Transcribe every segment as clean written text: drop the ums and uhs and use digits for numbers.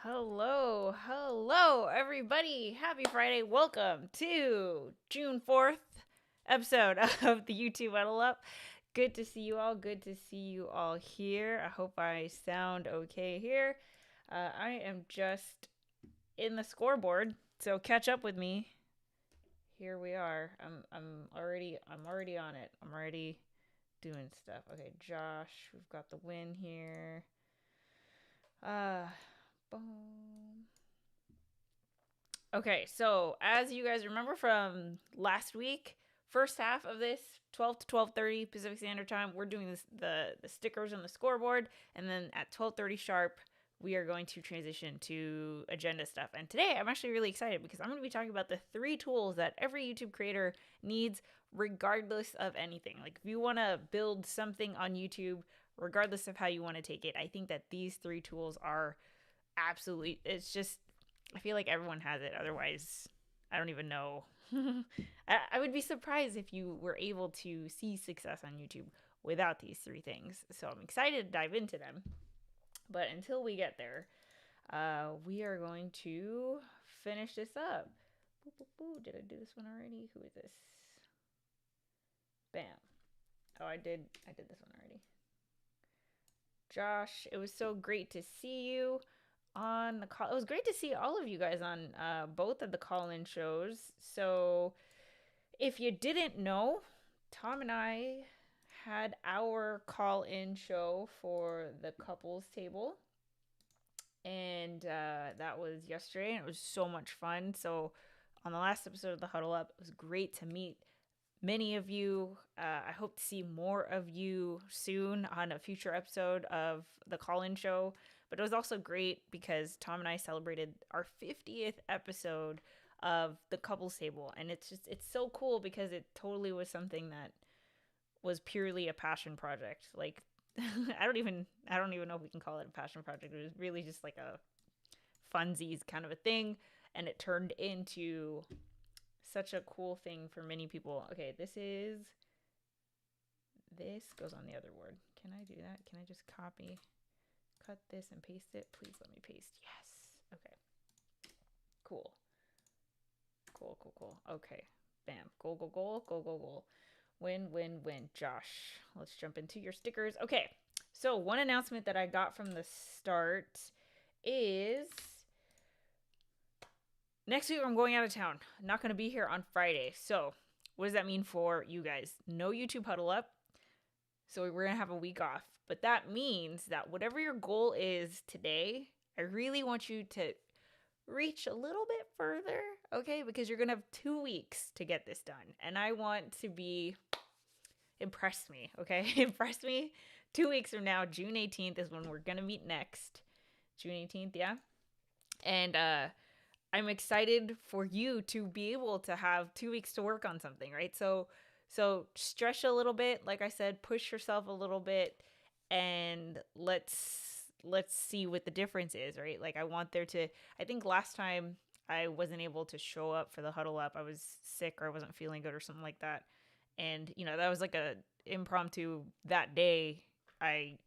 Hello, everybody. Happy Friday. Welcome to June 4th episode of the YouTube Huddle Up. Good to see you all. Good to see you all here. I hope I sound okay here. I am just in the scoreboard, so catch up with me. Here we are. I'm already on it. I'm already doing stuff. Okay, Josh, we've got the win here. Boom. Okay, so as you guys remember from last week, first half of this, 12 to 12:30 Pacific Standard Time, we're doing the stickers on the scoreboard, and then at 12:30 sharp, we are going to transition to agenda stuff. And today, I'm actually really excited because I'm going to be talking about the 3 tools that every YouTube creator needs, regardless of anything. Like if you want to build something on YouTube, regardless of how you want to take it, I think that these 3 tools are absolutely. It's just I feel like everyone has it. Otherwise, I don't even know. I would be surprised if you were able to see success on YouTube without these 3 things. So I'm excited to dive into them. But until we get there, we are going to finish this up. Did I do this one already? Who is this? Bam. Oh, I did this one already. Josh, it was so great to see you on the call. It was great to see all of you guys on both of the call-in shows. So if you didn't know, Tom and I had our call-in show for the couples table, and that was yesterday, and it was so much fun. So on the last episode of the Huddle Up, it was great to meet many of you. I hope to see more of you soon on a future episode of the call-in show. But it was also great because Tom and I celebrated our 50th episode of the couples table, and it's so cool because it totally was something that was purely a passion project. Like I don't even know if we can call it a passion project. It was really just like a funsies kind of a thing, and it turned into such a cool thing for many people. Okay, this goes on the other word. Can I do that? Can I just cut this and paste it? Please let me paste. Yes. Okay. Cool. Okay. Bam. Goal. Win. Josh, let's jump into your stickers. Okay. So one announcement that I got from the start is next week I'm going out of town. I'm not going to be here on Friday. So what does that mean for you guys? No YouTube Huddle Up. So we're going to have a week off. But that means that whatever your goal is today, I really want you to reach a little bit further, okay? Because you're going to have 2 weeks to get this done. And I want to be, impress me, okay? Impress me. 2 weeks from now, June 18th is when we're going to meet next. June 18th, yeah? And I'm excited for you to be able to have 2 weeks to work on something, right? So stretch a little bit, like I said, push yourself a little bit, and let's see what the difference is, right? Like I think last time I wasn't able to show up for the Huddle Up. I was sick or I wasn't feeling good or something like that. And that was like a impromptu that day. I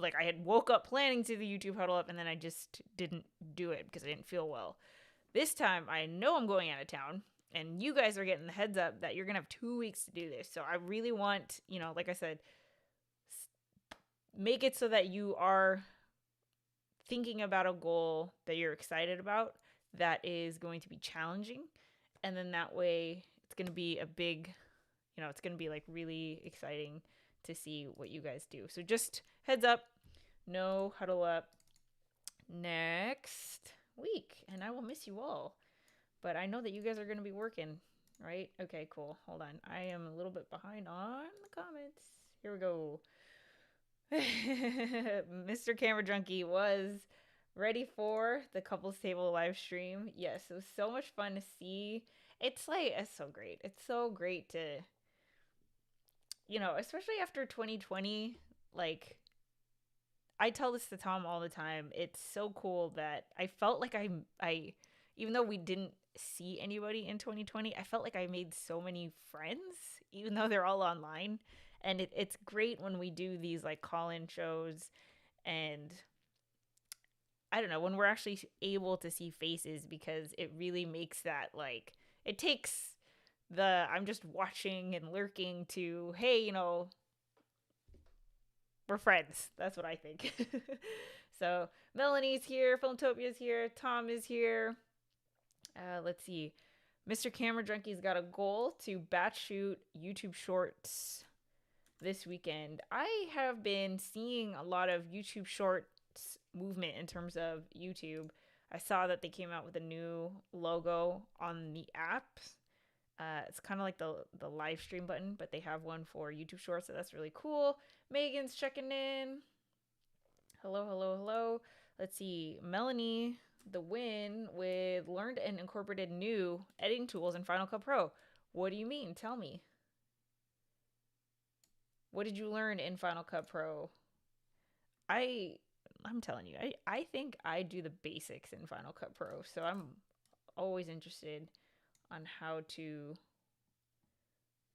had woke up planning to the YouTube Huddle Up, and then I just didn't do it because I didn't feel well. This time I know I'm going out of town, and you guys are getting the heads up that you're going to have 2 weeks to do this. So I really want, like I said, make it so that you are thinking about a goal that you're excited about that is going to be challenging. And then that way it's going to be a big, it's going to be like really exciting to see what you guys do. So just heads up, no Huddle Up next week. And I will miss you all. But I know that you guys are going to be working, right? Okay, cool. Hold on. I am a little bit behind on the comments. Here we go. Mr. Camera Junkie was ready for the couples table live stream. Yes, it was so much fun to see. It's so great. It's so great to, especially after 2020, like I tell this to Tom all the time. It's so cool that I felt like I even though we didn't see anybody in 2020, I felt like I made so many friends, even though they're all online. And it's great when we do these like call-in shows, and I don't know, when we're actually able to see faces, because it really makes that, like, it takes the I'm just watching and lurking to, hey, you know, we're friends. That's what I think. So Melanie's here, Filmtopia's here, Tom is here. Let's see. Mr. Camera Junkie's got a goal to batch shoot YouTube shorts this weekend. I have been seeing a lot of YouTube shorts movement in terms of YouTube. I saw that they came out with a new logo on the app. It's kind of like the live stream button, but they have one for YouTube shorts, so that's really cool. Megan's checking in. Hello, hello, hello. Let's see. Melanie, the win with learned and incorporated new editing tools in Final Cut Pro. What do you mean? Tell me. What did you learn in Final Cut Pro? I'm telling you, I think I do the basics in Final Cut Pro, so I'm always interested on how to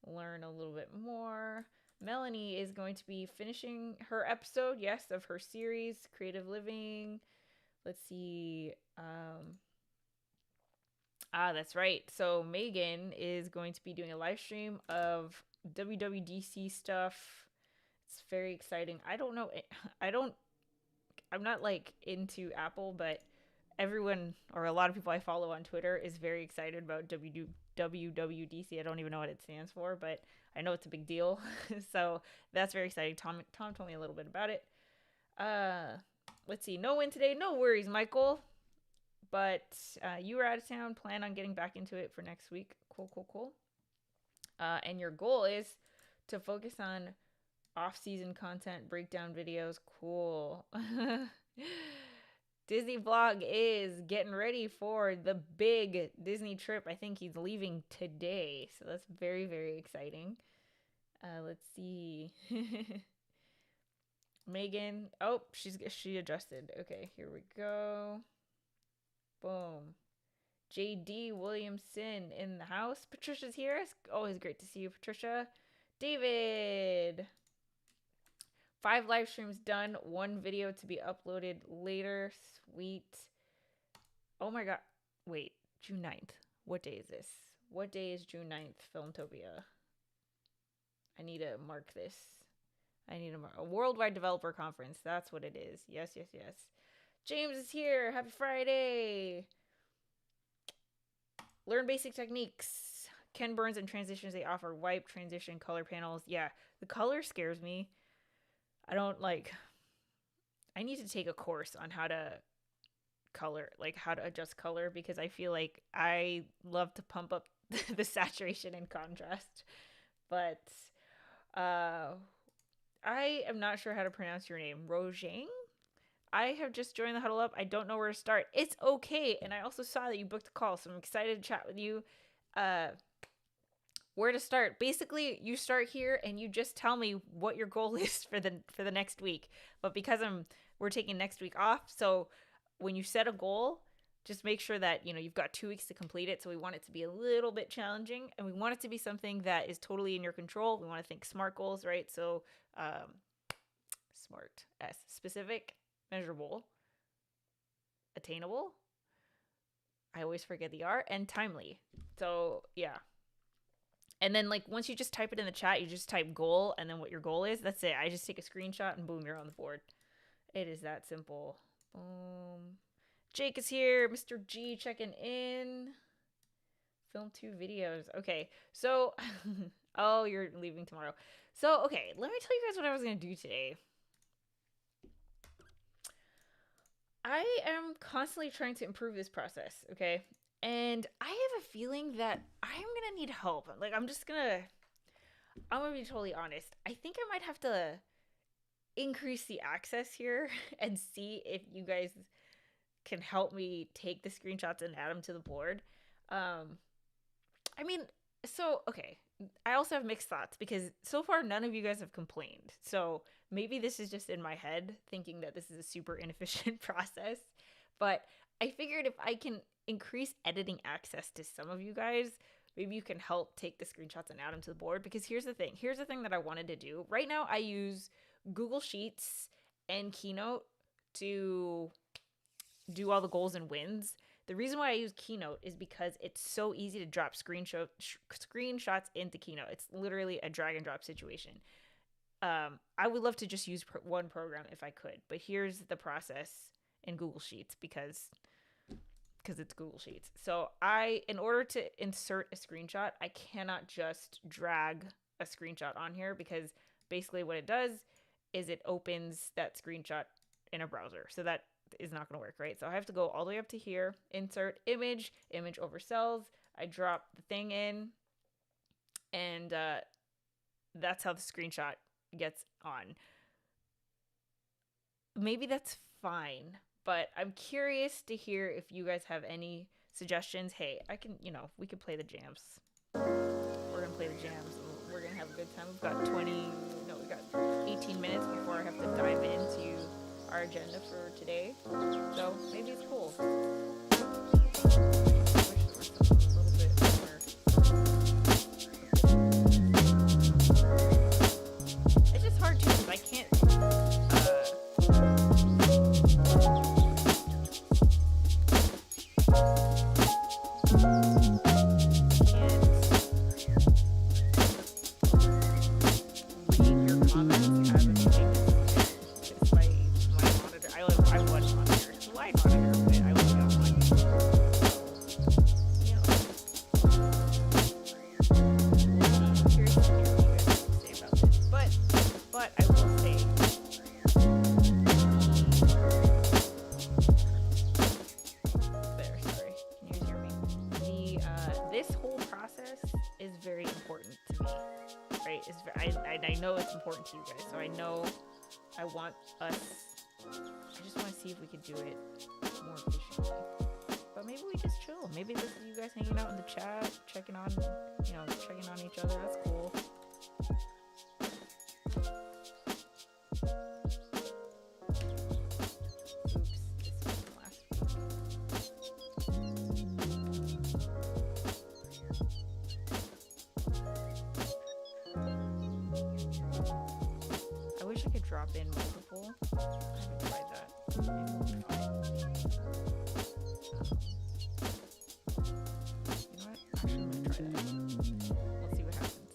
learn a little bit more. Melanie is going to be finishing her episode, yes, of her series, Creative Living. Let's see. That's right. So Megan is going to be doing a live stream of WWDC stuff. It's very exciting. I don't know. I'm not like into Apple, but everyone, or a lot of people I follow on Twitter, is very excited about WWDC. I don't even know what it stands for, but I know it's a big deal. So that's very exciting. Tom told me a little bit about it. Let's see. No win today. No worries, Michael. But you were out of town. Plan on getting back into it for next week. Cool. And your goal is to focus on off-season content, breakdown videos. Cool. Disney Vlog is getting ready for the big Disney trip. I think he's leaving today, so that's very, very exciting. Let's see. Megan. Oh, she adjusted. Okay, here we go. Boom. JD Williamson in the house. Patricia's here. It's always great to see you, Patricia. David. 5 live streams done. 1 video to be uploaded later. Sweet. Oh my god. Wait. June 9th. What day is this? What day is June 9th, Filmtopia? I need to mark this. A worldwide developer conference. That's what it is. Yes. James is here. Happy Friday. Learn basic techniques. Ken Burns and transitions. They offer wipe, transition, color panels. Yeah, the color scares me. I need to take a course on how to color, like how to adjust color, because I feel like I love to pump up the saturation and contrast. But I am not sure how to pronounce your name. Rojang? I have just joined the Huddle Up. I don't know where to start. It's okay. And I also saw that you booked a call, so I'm excited to chat with you. Where to start? Basically, you start here and you just tell me what your goal is for the next week. But because we're taking next week off, so when you set a goal, just make sure that you've got 2 weeks to complete it. So we want it to be a little bit challenging, and we want it to be something that is totally in your control. We want to think SMART goals, right? So SMART, specific, measurable, attainable. I always forget the R, and timely. So yeah. And then once you just type it in the chat, you just type goal and then what your goal is. That's it. I just take a screenshot and boom, you're on the board. It is that simple. Boom. Jake is here. Mr. G checking in. Film 2 videos. Okay. So, oh, you're leaving tomorrow. So, okay. Let me tell you guys what I was going to do today. I am constantly trying to improve this process. Okay. And I have a feeling that I'm going to need help. I'm going to be totally honest. I think I might have to increase the access here and see if you guys can help me take the screenshots and add them to the board. Okay. I also have mixed thoughts because so far none of you guys have complained. So maybe this is just in my head thinking that this is a super inefficient process. But I figured if I can increase editing access to some of you guys, maybe you can help take the screenshots and add them to the board. Because here's the thing that I wanted to do. Right now I use Google Sheets and Keynote to do all the goals and wins. The reason why I use Keynote is because it's so easy to drop screenshots into Keynote. It's literally a drag and drop situation. I would love to just use one program if I could, but here's the process in Google Sheets because it's Google Sheets. So in order to insert a screenshot, I cannot just drag a screenshot on here, because basically what it does is it opens that screenshot in a browser. So that is not going to work, right? So I have to go all the way up to here, insert image over cells. I drop the thing in, and that's how the screenshot gets on. Maybe that's fine, but I'm curious to hear if you guys have any suggestions. Hey, we could play the jams. We're going to play the jams. We're going to have a good time. We've got 18 minutes before I have to dive into our agenda for today. So maybe it's cool. It's just hard too, because I can't to you guys, so I know I want us. I just want to see if we could do it more efficiently. But maybe we just chill. Maybe this is you guys hanging out in the chat, checking on each other. That's cool. Oops, this was from last week. I wish I could drop in multiple. I haven't tried that. Maybe we'll try it. You know what? Actually, I'm gonna try that. Let's see what happens.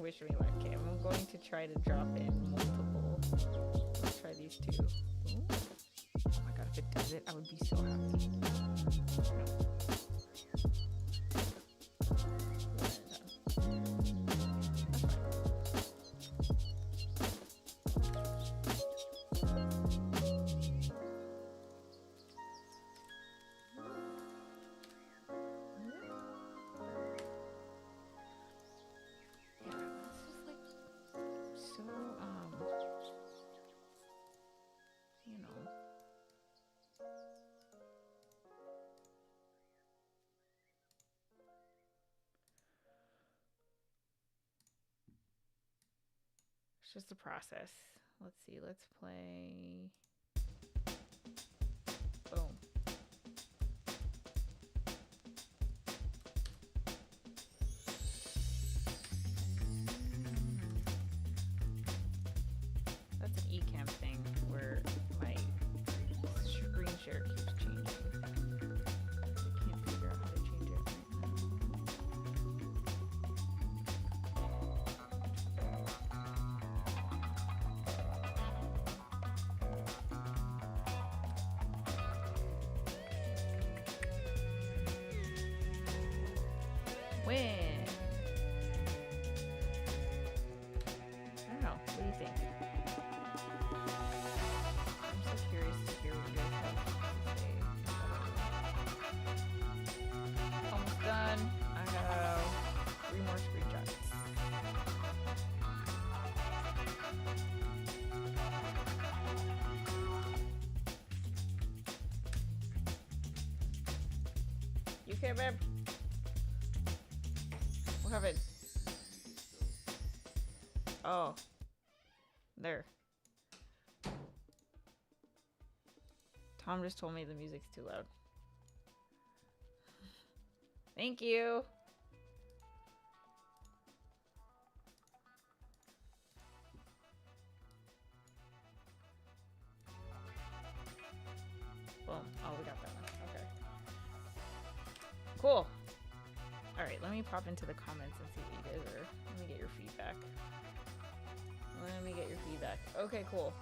Wish me luck. Okay, I'm going to try to drop in multiple. Let's try these two. Ooh. Oh my god, if it does it, I would be so happy. No. Just a process. Let's see. Let's play. Boom. That's an eCam thing where my screen share keeps changing. I can't figure out how to change it right now. Win. I don't know. What do you think? I'm so curious to hear what you guys have to say. Almost done. I have 3 more screenshots. You okay, babe? What happened? Oh. There. Tom just told me the music's too loud. Thank you. me pop into the comments and see what you guys are. Let me get your feedback. Okay, cool.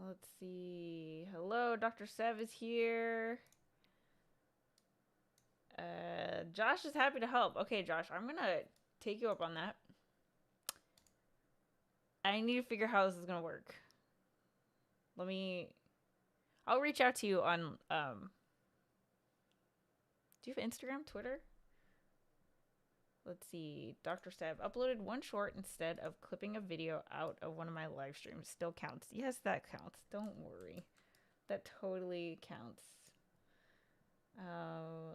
Let's see. Hello, Dr. Sev is here. Josh is happy to help. Okay, Josh, I'm gonna take you up on that. I need to figure out how this is gonna work. I'll reach out to you on, do you have Instagram, Twitter? Let's see. Dr. Seb uploaded one short instead of clipping a video out of one of my live streams. Still counts. Yes, that counts. Don't worry. That totally counts.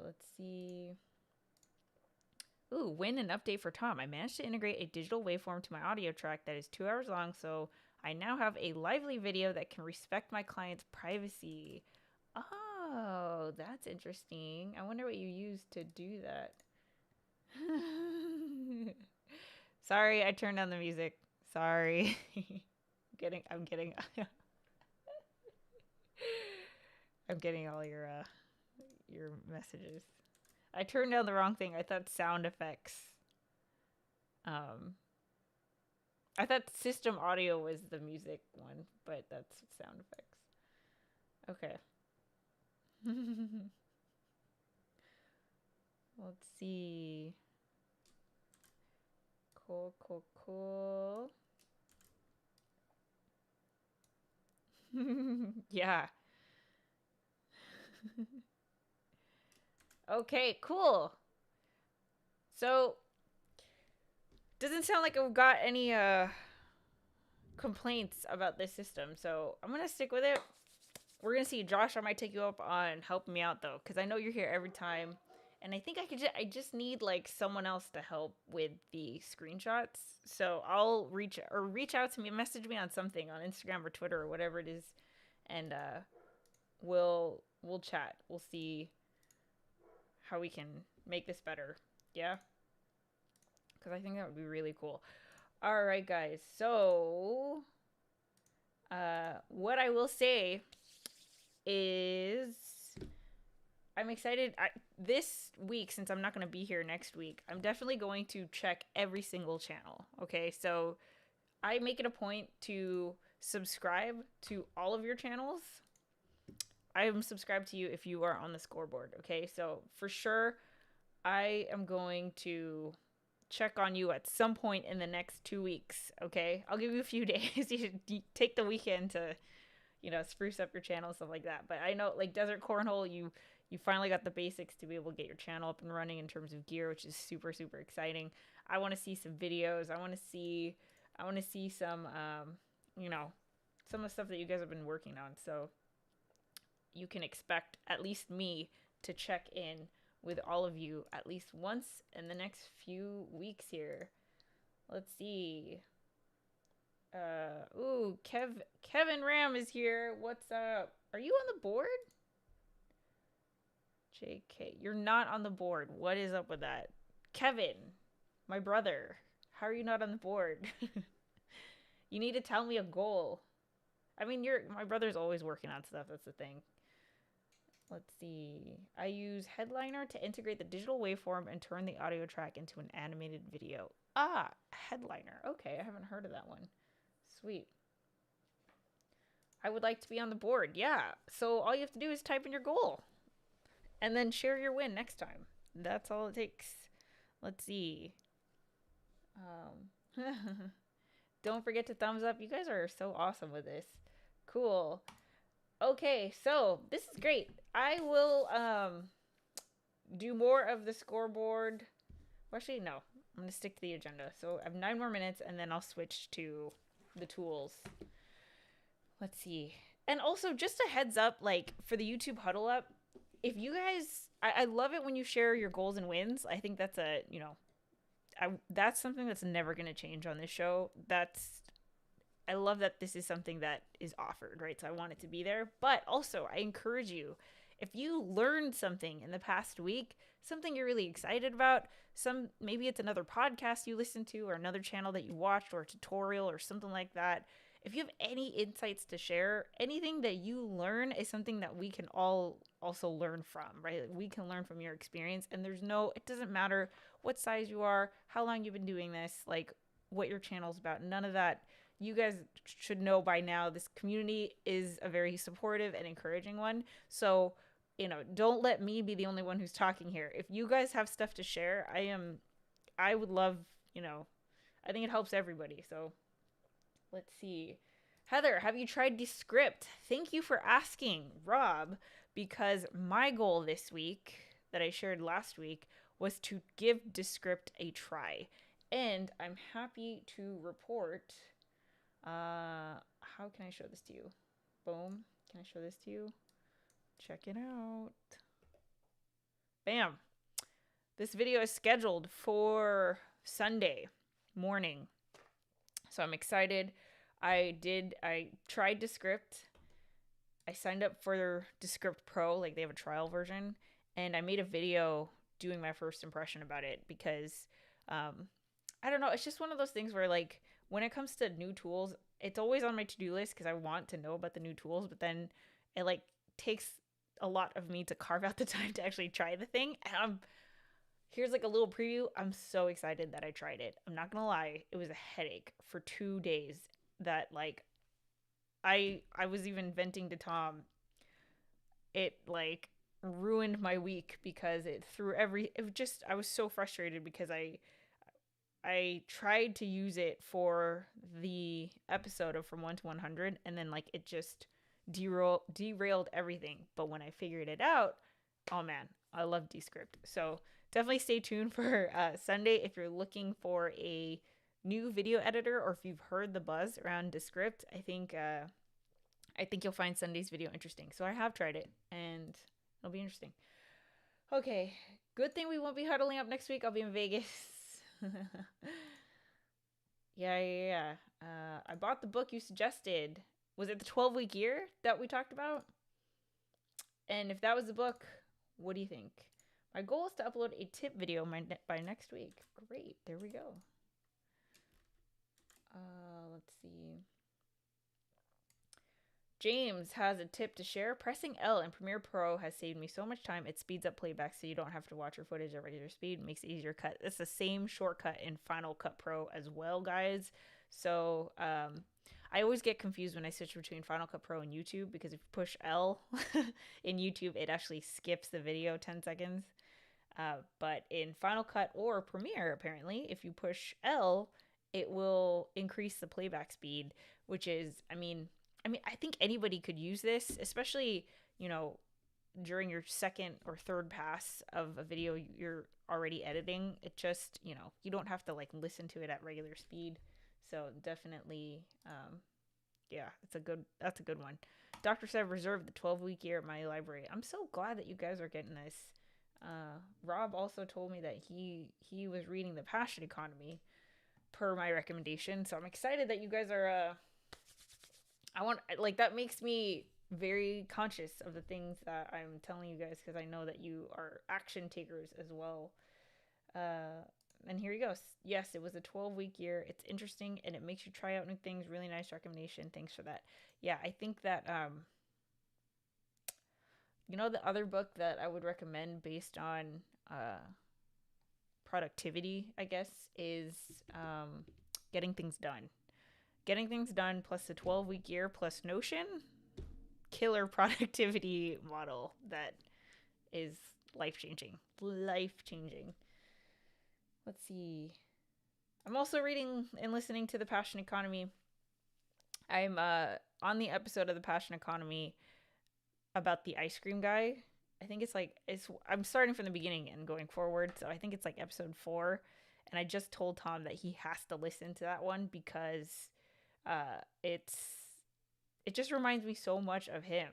Let's see. Ooh, win an update for Tom. I managed to integrate a digital waveform to my audio track that is 2 hours long, so I now have a lively video that can respect my client's privacy. Oh, that's interesting. I wonder what you used to do that. Sorry, I turned down the music. Sorry. I'm getting I'm getting all your messages. I turned down the wrong thing. I thought sound effects. I thought system audio was the music one, but that's sound effects. Okay. Let's see. Cool. Yeah. Okay, cool. So, doesn't sound like I've got any complaints about this system, so I'm gonna stick with it. We're gonna see. Josh, I might take you up on helping me out though, because I know you're here every time, and I think I just need like someone else to help with the screenshots. So I'll reach out to me, message me on something on Instagram or Twitter or whatever it is, and we'll chat. We'll see how we can make this better. Yeah, because I think that would be really cool. All right, guys. So, what I will say is I'm excited. This week, since I'm not going to be here next week, I'm definitely going to check every single channel. Okay, so I make it a point to subscribe to all of your channels. I am subscribed to you if you are on the scoreboard. Okay, so for sure, I am going to check on you at some point in the next 2 weeks. Okay, I'll give you a few days. You should take the weekend to, spruce up your channel, stuff like that. But I know, like Desert Cornhole, you finally got the basics to be able to get your channel up and running in terms of gear, which is super, super exciting. I want to see some videos. I want to see some, some of the stuff that you guys have been working on. So you can expect at least me to check in with all of you at least once in the next few weeks here. Let's see. Kevin Ram is here. What's up? Are you on the board? JK, you're not on the board. What is up with that? Kevin, my brother, how are you not on the board? You need to tell me a goal. I mean, my brother's always working on stuff. That's the thing. Let's see. I use Headliner to integrate the digital waveform and turn the audio track into an animated video. Headliner. Okay, I haven't heard of that one. Sweet. I would like to be on the board. Yeah. So all you have to do is type in your goal and then share your win next time. That's all it takes. Let's see. Don't forget to thumbs up. You guys are so awesome with this. Cool. Okay, so this is great. I will do more of the scoreboard. Well, actually, no. I'm going to stick to the agenda. So I have 9 more minutes, and then I'll switch to the tools. Let's see. And also, just a heads up, like, for the YouTube Huddle up, if you guys... I love it when you share your goals and wins. I think that's that's something that's never going to change on this show. I love that this is something that is offered, right? So I want it to be there. But also, I encourage you, If you learned something in the past week, something you're really excited about, maybe it's another podcast you listen to or another channel that you watched or a tutorial or something like that. If you have any insights to share, anything that you learn is something that we can all also learn from, right? We can learn from your experience, and it doesn't matter what size you are, how long you've been doing this, like what your channel's about. None of that. You guys should know by now this community is a very supportive and encouraging one. So, don't let me be the only one who's talking here. If you guys have stuff to share, I would love, I think it helps everybody. So let's see. Heather, have you tried Descript? Thank you for asking, Rob, because my goal this week that I shared last week was to give Descript a try. And I'm happy to report, how can I show this to you? Boom. Can I show this to you? Check it out. Bam. This video is scheduled for Sunday morning. So I'm excited. I tried Descript. I signed up for Descript Pro, like they have a trial version, and I made a video doing my first impression about it because I don't know, it's just one of those things where like when it comes to new tools, it's always on my to-do list because I want to know about the new tools, but then it like takes a lot of me to carve out the time to actually try the thing. And here's like a little preview. I'm so excited that I tried it. I'm not gonna lie, it was a headache for 2 days that like I was even venting to Tom. It like ruined my week because I was so frustrated because I tried to use it for the episode of From 1 to 100, and then like it just derailed everything. But when I figured it out, oh man, I love Descript. So definitely stay tuned for Sunday if you're looking for a new video editor, or if you've heard the buzz around Descript. I think you'll find Sunday's video interesting. So I have tried it, and it'll be interesting. Okay, good thing we won't be huddling up next week. I'll be in Vegas. Yeah. I bought the book you suggested. Was it the 12-week year that we talked about? And if that was the book, what do you think? My goal is to upload a tip video by next week. Great. There we go. Let's see. James has a tip to share. Pressing L in Premiere Pro has saved me so much time. It speeds up playback so you don't have to watch your footage at regular speed. Makes it easier to cut. It's the same shortcut in Final Cut Pro as well, guys. So I always get confused when I switch between Final Cut Pro and YouTube, because if you push L in YouTube, it actually skips the video 10 seconds. But in Final Cut or Premiere, apparently, if you push L, it will increase the playback speed, which is, I think anybody could use this, especially, during your second or third pass of a video you're already editing. It just, you don't have to like listen to it at regular speed. So definitely, that's a good one. Dr. Sev reserved the 12-week year at my library. I'm so glad that you guys are getting this. Rob also told me that he was reading The Passion Economy per my recommendation. So I'm excited that you guys are, that makes me very conscious of the things that I'm telling you guys, because I know that you are action takers as well. And here he goes. Yes, it was a 12-week year. It's interesting, and it makes you try out new things. Really nice recommendation. Thanks for that. Yeah, I think that, the other book that I would recommend based on productivity, I guess, is Getting Things Done. Getting Things Done plus the 12-week year plus Notion. Killer productivity model that is life-changing. Life-changing. Let's see. I'm also reading and listening to The Passion Economy. I'm on the episode of The Passion Economy about the ice cream guy. I think I'm starting from the beginning and going forward, so I think it's like episode 4. And I just told Tom that he has to listen to that one because it just reminds me so much of him.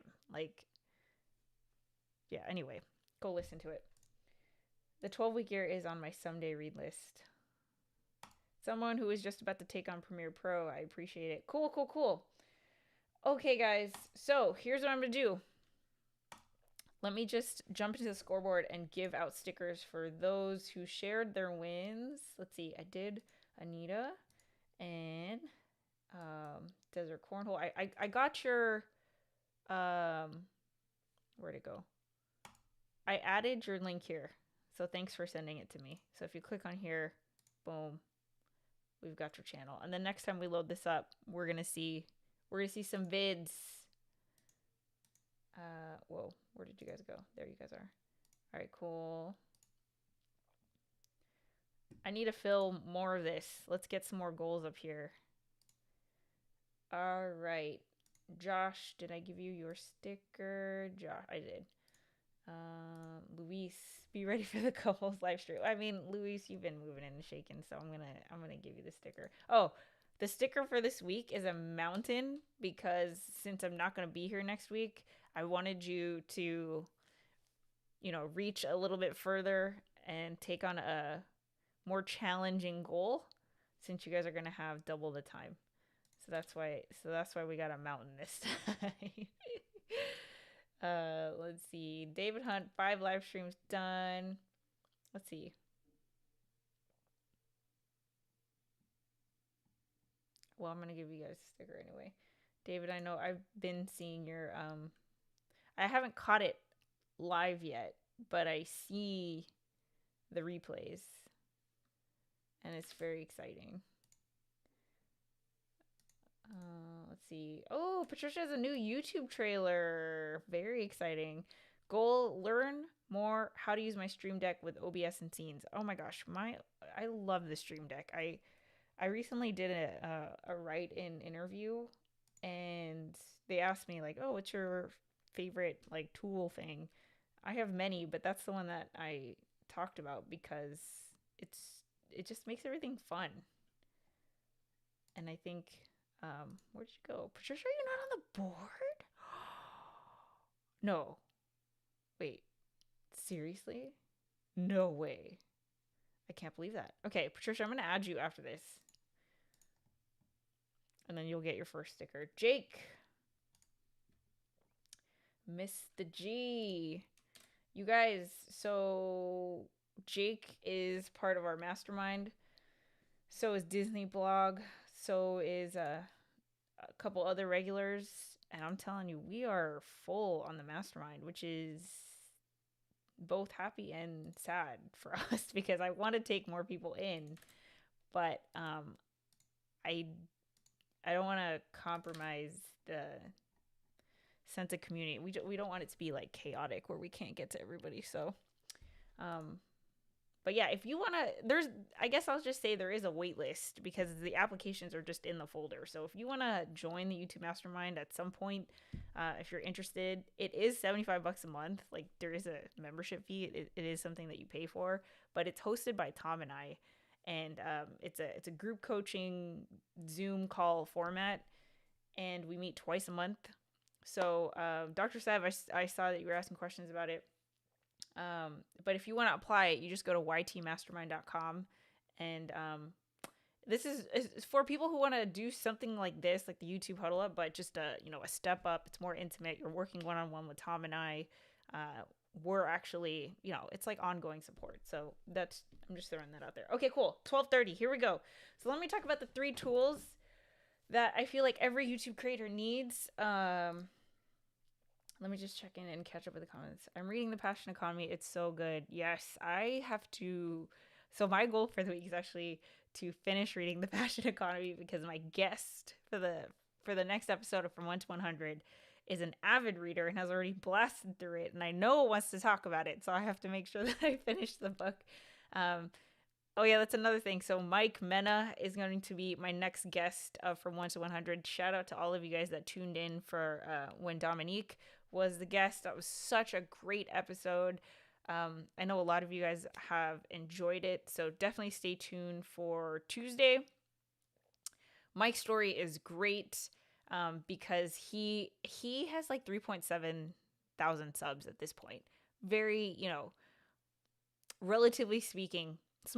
Anyway, go listen to it. The 12-week year is on my someday read list. Someone who is just about to take on Premiere Pro. I appreciate it. Cool. Okay, guys. So here's what I'm going to do. let me just jump into the scoreboard and give out stickers for those who shared their wins. Let's see. I did Anita and Desert Cornhole. I got your where'd it go? I added your link here. So thanks for sending it to me. So if you click on here, boom, we've got your channel. And then next time we load this up, we're gonna see some vids. Whoa, where did you guys go? There you guys are. All right, cool. I need to fill more of this. Let's get some more goals up here. All right. Josh, did I give you your sticker? Josh, I did. Luis, be ready for the couples live stream. I mean, Luis, you've been moving and shaking, so I'm gonna give you the sticker. Oh, the sticker for this week is a mountain, because since I'm not gonna be here next week, I wanted you to, reach a little bit further and take on a more challenging goal, since you guys are gonna have double the time. So that's why we got a mountain this time. Let's see. David Hunt, 5 live streams done. Let's see. Well, I'm gonna give you guys a sticker anyway. David, I know I've been seeing your I haven't caught it live yet, but I see the replays. And it's very exciting. Let's see. Oh, Patricia has a new YouTube trailer. Very exciting. Goal, learn more how to use my Stream Deck with OBS and scenes. Oh my gosh, I love the Stream Deck. I recently did a write-in interview, and they asked me like, "Oh, what's your favorite like tool thing?" I have many, but that's the one that I talked about because it just makes everything fun. And I think where'd you go? Patricia, you're not on the board? No. Wait. Seriously? No way. I can't believe that. Okay, Patricia, I'm going to add you after this. And then you'll get your first sticker. Jake. Miss the G. You guys, so Jake is part of our mastermind. So is Disney Blog. So is a couple other regulars. And I'm telling you, we are full on the mastermind, which is both happy and sad for us because I want to take more people in. But I don't want to compromise the sense of community. We don't want it to be like chaotic where we can't get to everybody. So but yeah, if you want to, I guess I'll just say there is a wait list because the applications are just in the folder. So if you want to join the YouTube Mastermind at some point, if you're interested, it is $75 a month. Like there is a membership fee. It is something that you pay for, but it's hosted by Tom and I, and it's a group coaching Zoom call format, and we meet twice a month. So Dr. Sav, I saw that you were asking questions about it. But if you want to apply it, you just go to ytmastermind.com, and this is for people who want to do something like this, like the YouTube Huddle Up, but just a step up. It's more intimate. You're working one-on-one with Tom and I. We're actually, it's like ongoing support. So I'm just throwing that out there. Okay, cool. 12:30. Here we go. So let me talk about the 3 tools that I feel like every YouTube creator needs. Let me just check in and catch up with the comments. I'm reading The Passion Economy. It's so good. Yes, I have to. So my goal for the week is actually to finish reading The Passion Economy because my guest for the next episode of From 1 to 100 is an avid reader and has already blasted through it, and I know wants to talk about it. So I have to make sure that I finish the book. Oh yeah, that's another thing. So Mike Menna is going to be my next guest From 1 to 100. Shout out to all of you guys that tuned in for when Dominique was the guest. That was such a great episode. I know a lot of you guys have enjoyed it, so definitely stay tuned for Tuesday. Mike's story is great because he has like 3.7 thousand subs at this point. Very, relatively speaking, a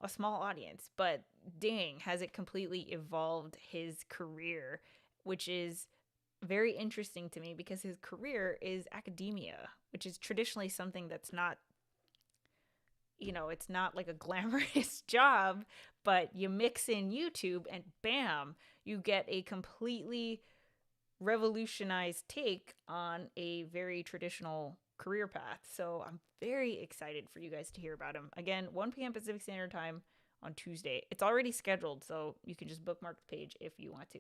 small audience, but dang, has it completely evolved his career, which is very interesting to me because his career is academia, which is traditionally something that's not, it's not like a glamorous job, but you mix in YouTube and bam, you get a completely revolutionized take on a very traditional career path. So I'm very excited for you guys to hear about him. Again, 1 p.m. Pacific Standard Time on Tuesday. It's already scheduled, so you can just bookmark the page if you want to.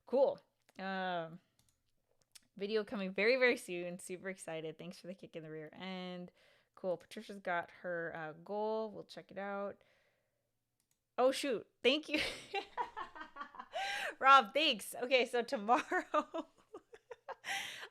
Cool. Video coming very, very soon. Super excited. Thanks for the kick in the rear. And cool. Patricia's got her goal. We'll check it out. Oh, shoot. Thank you. Rob, thanks. Okay, so tomorrow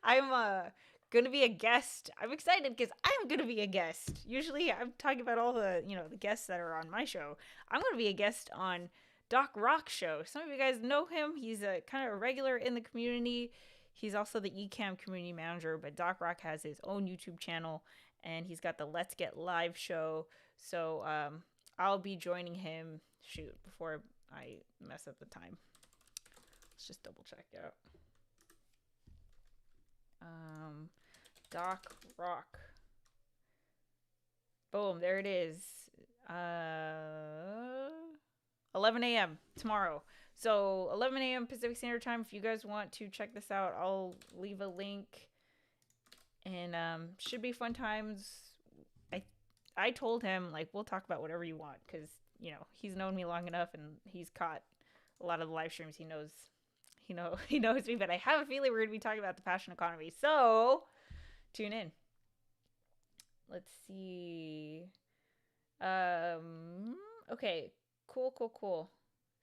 I'm going to be a guest. I'm excited because I'm going to be a guest. Usually I'm talking about all the, the guests that are on my show. I'm going to be a guest on Doc Rock's show. Some of you guys know him. He's a kind of a regular in the community. He's also the eCam community manager, but Doc Rock has his own YouTube channel, and he's got the Let's Get Live show. So I'll be joining him. Shoot, before I mess up the time. Let's just double check out. Doc Rock. Boom, there it is. 11 a.m. tomorrow. So 11 a.m. Pacific Standard Time. If you guys want to check this out, I'll leave a link. And should be fun times. I told him, like, we'll talk about whatever you want, because he's known me long enough, and he's caught a lot of the live streams. He knows me, but I have a feeling we're going to be talking about the passion economy. So tune in. Let's see. Okay. Cool.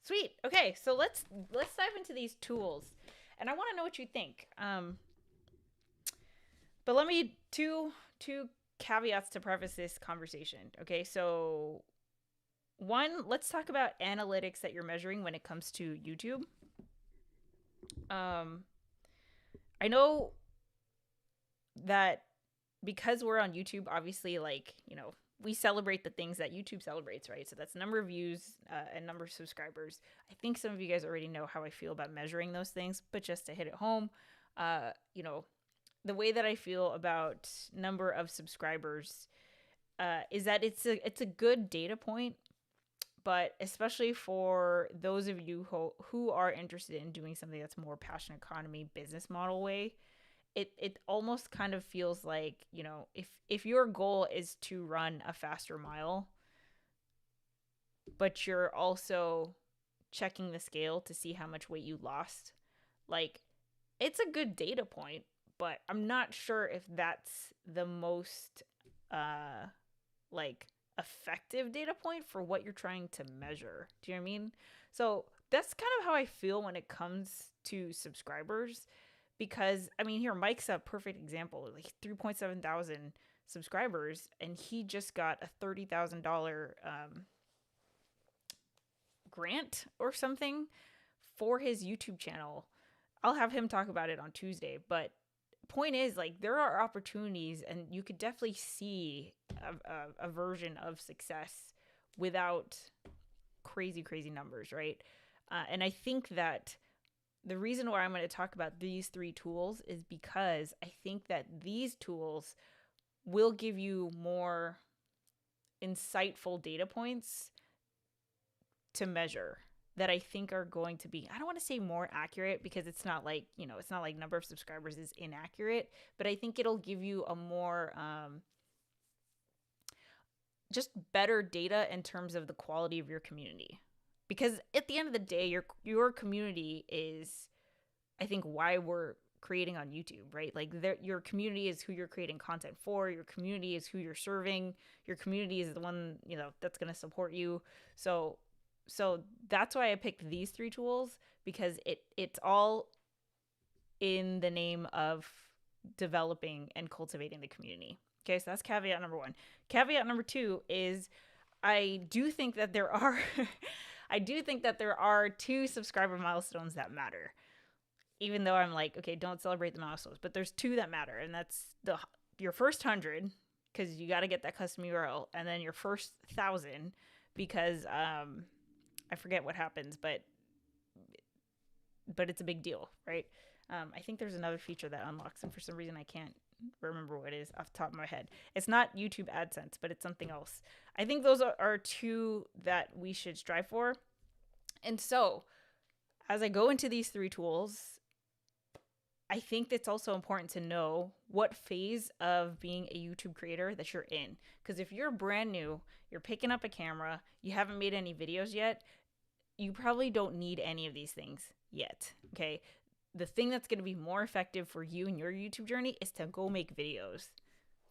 Sweet. Okay. So let's dive into these tools, and I want to know what you think. But let me two caveats to preface this conversation. Okay. So one, let's talk about analytics that you're measuring when it comes to YouTube. I know that because we're on YouTube, obviously, we celebrate the things that YouTube celebrates, right? So that's number of views and number of subscribers. I think some of you guys already know how I feel about measuring those things, but just to hit it home, the way that I feel about number of subscribers is that it's a good data point. But especially for those of you who are interested in doing something that's more passion economy business model way, it almost kind of feels like, if your goal is to run a faster mile, but you're also checking the scale to see how much weight you lost, it's a good data point, but I'm not sure if that's the most effective data point for what you're trying to measure. Do you know what I mean? So that's kind of how I feel when it comes to subscribers, because here Mike's a perfect example. 3.7 thousand subscribers, and he just got a $30,000 grant or something for his YouTube channel. I'll have him talk about it on Tuesday, but point is, there are opportunities, and you could definitely see a version of success without crazy numbers, right? And I think that the reason why I'm going to talk about these three tools is because I think that these tools will give you more insightful data points to measure that I think are going to be, I don't want to say more accurate, because it's not like number of subscribers is inaccurate, but I think it'll give you a more, just better data in terms of the quality of your community. Because at the end of the day, your community is, I think, why we're creating on YouTube, right? Your community is who you're creating content for. Your community is who you're serving. Your community is the one, that's going to support you. So that's why I picked these three tools, because it's all in the name of developing and cultivating the community. Okay, so that's caveat number one. Caveat number two is I do think that there are two subscriber milestones that matter. Even though I'm like, okay, don't celebrate the milestones, but there's two that matter, and that's your first 100, because you got to get that custom URL, and then your first 1,000, because I forget what happens, but but it's a big deal, right? I think there's another feature that unlocks, and for some reason I can't remember what it is off the top of my head. It's not YouTube AdSense, but it's something else. I think those are two that we should strive for. And so as I go into these 3 tools, I think it's also important to know what phase of being a YouTube creator that you're in. Because if you're brand new, you're picking up a camera, you haven't made any videos yet, you probably don't need any of these things yet, okay? The thing that's going to be more effective for you in your YouTube journey is to go make videos.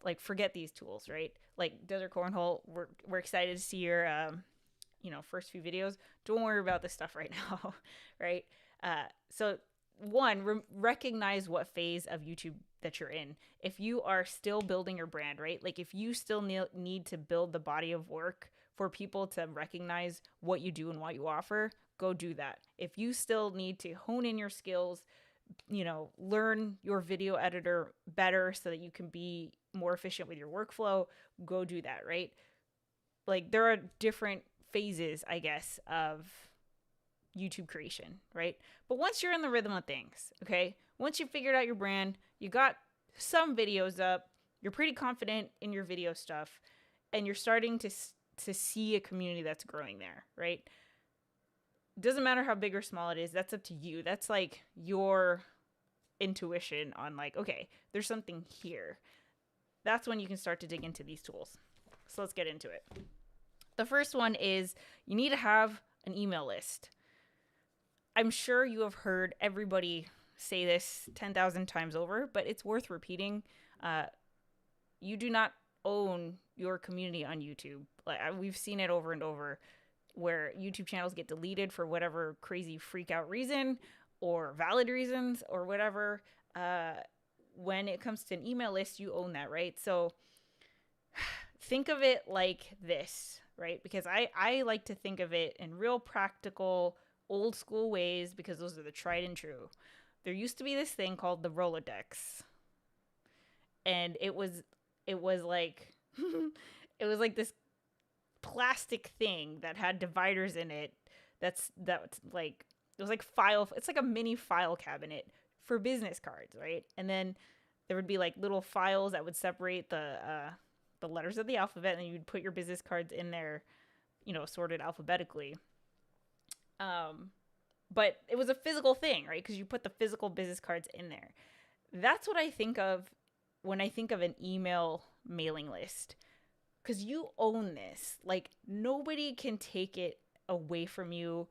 Like, forget these tools, right? Like Desert Cornhole, we're excited to see your, first few videos. Don't worry about this stuff right now, right? So one, recognize what phase of YouTube that you're in. If you are still building your brand, right? Like if you still need to build the body of work for people to recognize what you do and what you offer, go do that. If you still need to hone in your skills, learn your video editor better so that you can be more efficient with your workflow, go do that, right? Like there are different phases, I guess, of YouTube creation, right? But once you're in the rhythm of things, okay, once you figured out your brand, you got some videos up, you're pretty confident in your video stuff, and you're starting to see a community that's growing there, right? Doesn't matter how big or small it is, that's up to you. That's like your intuition on like, okay, there's something here. That's when you can start to dig into these tools. So let's get into it. The first one is you need to have an email list. I'm sure you have heard everybody say this 10,000 times over, but it's worth repeating. You do not own your community on YouTube. Like we've seen it over and over where YouTube channels get deleted for whatever crazy freak out reason or valid reasons or whatever. When it comes to an email list, you own that, right? So think of it like this, right? Because I like to think of it in real practical, old school ways because those are the tried and true. There used to be this thing called the Rolodex. And it was like it was like this plastic thing that had dividers in it. That's like it was like it's like a mini file cabinet for business cards, right? And then there would be like little files that would separate the letters of the alphabet, and you'd put your business cards in there, sorted alphabetically. But it was a physical thing, right? Because you put the physical business cards in there. That's what I think of when I think of an email mailing list. Because you own this. Like, nobody can take it away from you.